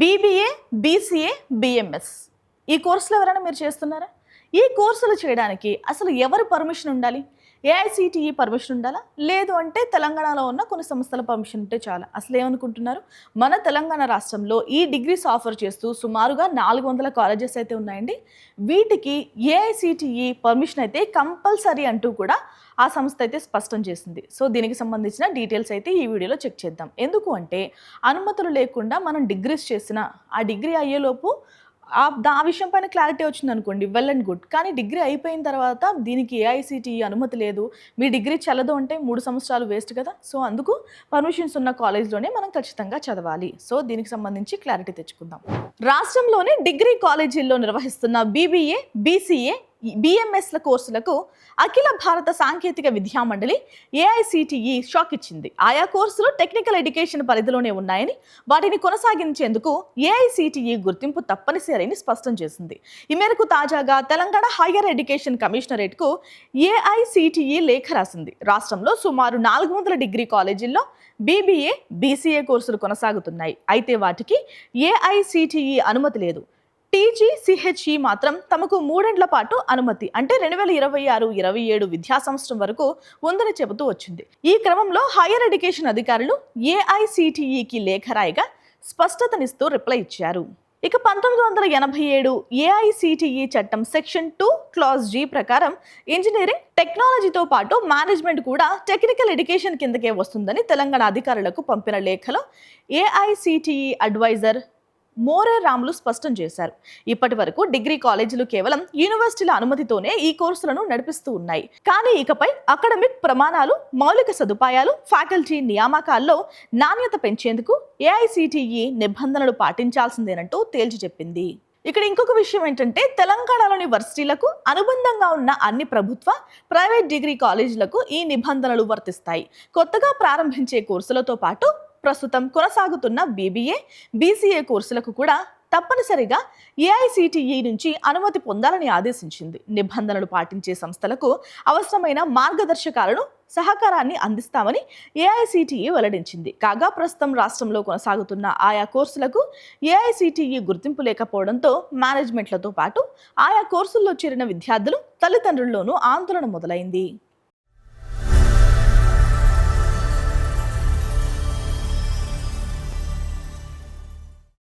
BBA, BCA, BMS ఈ కోర్సులు ఎవరైనా మీరు చేస్తున్నారా? ఈ కోర్సులు చేయడానికి అసలు ఎవరు పర్మిషన్ ఉండాలి? ఏఐసిటిఈ పర్మిషన్ ఉండాలా? లేదు అంటే తెలంగాణలో ఉన్న కొన్ని సంస్థల పర్మిషన్ ఉంటే చాలా. అసలు ఏమనుకుంటున్నారు? మన తెలంగాణ రాష్ట్రంలో ఈ డిగ్రీస్ ఆఫర్ చేస్తూ సుమారుగా 400 కాలేజెస్ అయితే ఉన్నాయండి. వీటికి ఏఐసిటిఈ పర్మిషన్ అయితే కంపల్సరీ అంటూ కూడా ఆ సంస్థ అయితే స్పష్టం చేసింది. సో దీనికి సంబంధించిన డీటెయిల్స్ అయితే ఈ వీడియోలో చెక్ చేద్దాం. ఎందుకు అంటే అనుమతులు లేకుండా మనం డిగ్రీస్ చేసిన ఆ డిగ్రీ అయ్యేలోపు ఆ విషయం పైన క్లారిటీ వచ్చింది అనుకోండి, వెల్ అండ్ గుడ్. కానీ డిగ్రీ అయిపోయిన తర్వాత దీనికి ఏఐసిటిఈ అనుమతి లేదు, మీ డిగ్రీ చల్లదు అంటే 3 సంవత్సరాలు వేస్ట్ కదా. సో అందుకు పర్మిషన్స్ ఉన్న కాలేజ్లోనే మనం ఖచ్చితంగా చదవాలి. సో దీనికి సంబంధించి క్లారిటీ తెచ్చుకుందాం. రాష్ట్రంలోని డిగ్రీ కాలేజీల్లో నిర్వహిస్తున్న బీబీఏ, బీసీఏ, బిఎంఎస్ల కోర్సులకు అఖిల భారత సాంకేతిక విద్యా మండలి ఏఐసిటిఈ షాక్ ఇచ్చింది. ఆయా కోర్సులు టెక్నికల్ ఎడ్యుకేషన్ పరిధిలోనే ఉన్నాయని, వాటిని కొనసాగించేందుకు ఏఐసిటిఈ గుర్తింపు తప్పనిసరిని స్పష్టం చేసింది. ఈ మేరకు తాజాగా తెలంగాణ హైయర్ ఎడ్యుకేషన్ కమిషనరేట్కు ఏఐసిటిఈ లేఖ రాసింది. రాష్ట్రంలో సుమారు 400 డిగ్రీ కాలేజీల్లో బీబీఏ, బీసీఏ కోర్సులు కొనసాగుతున్నాయి. అయితే వాటికి ఏఐసిటిఈ అనుమతి లేదు. టీజీసీహెచ్ఈ మాత్రం తమకు 3 ఏళ్ల పాటు అనుమతి అంటే 2026-27 విద్యా సంవత్సరం వరకు ఉందని చెబుతూ వచ్చింది. ఈ క్రమంలో హైయర్ ఎడ్యుకేషన్ అధికారులు ఏఐసిటిఈకి లేఖ రాయగా స్పష్టతనిస్తూ రిప్లై ఇచ్చారు. ఇక 1987 ఏఐసిటిఈ చట్టం సెక్షన్ 2 క్లాజ్ G ప్రకారం ఇంజనీరింగ్, టెక్నాలజీతో పాటు మేనేజ్మెంట్ కూడా టెక్నికల్ ఎడ్యుకేషన్ కిందకే వస్తుందని తెలంగాణ అధికారులకు పంపిన లేఖలో ఏఐసిటిఈ అడ్వైజర్ మోరే రాములు స్పష్టం చేశారు. ఇప్పటి వరకు డిగ్రీ కాలేజీలు కేవలం యూనివర్సిటీల అనుమతితోనే ఈ కోర్సులను నడిపిస్తూ ఉన్నాయి. కానీ ఇకపై అకాడమిక్ ప్రమాణాలు, మౌలిక సదుపాయాలు, ఫ్యాకల్టీ నియామకాల్లో నాణ్యత పెంచేందుకు ఏఐసిటిఈ నిబంధనలు పాటించాల్సిందేనంటూ తేల్చి చెప్పింది. ఇక్కడ ఇంకొక విషయం ఏంటంటే తెలంగాణలోని వర్సిటీలకు అనుబంధంగా ఉన్న అన్ని ప్రభుత్వ, ప్రైవేట్ డిగ్రీ కాలేజీలకు ఈ నిబంధనలు వర్తిస్తాయి. కొత్తగా ప్రారంభించే కోర్సులతో పాటు ప్రస్తుతం కొనసాగుతున్న బీబీఏ, బీసీఏ కోర్సులకు కూడా తప్పనిసరిగా ఏఐసిటిఈ నుంచి అనుమతి పొందాలని ఆదేశించింది. నిబంధనలు పాటించే సంస్థలకు అవసరమైన మార్గదర్శకాలను, సహకారాన్ని అందిస్తామని ఏఐసిటిఈ వెల్లడించింది. కాగా ప్రస్తుతం రాష్ట్రంలో కొనసాగుతున్న ఆయా కోర్సులకు ఏఐసిటిఈ గుర్తింపు లేకపోవడంతో మేనేజ్మెంట్లతో పాటు ఆయా కోర్సుల్లో చేరిన విద్యార్థులు, తల్లిదండ్రుల్లోనూ ఆందోళన మొదలైంది.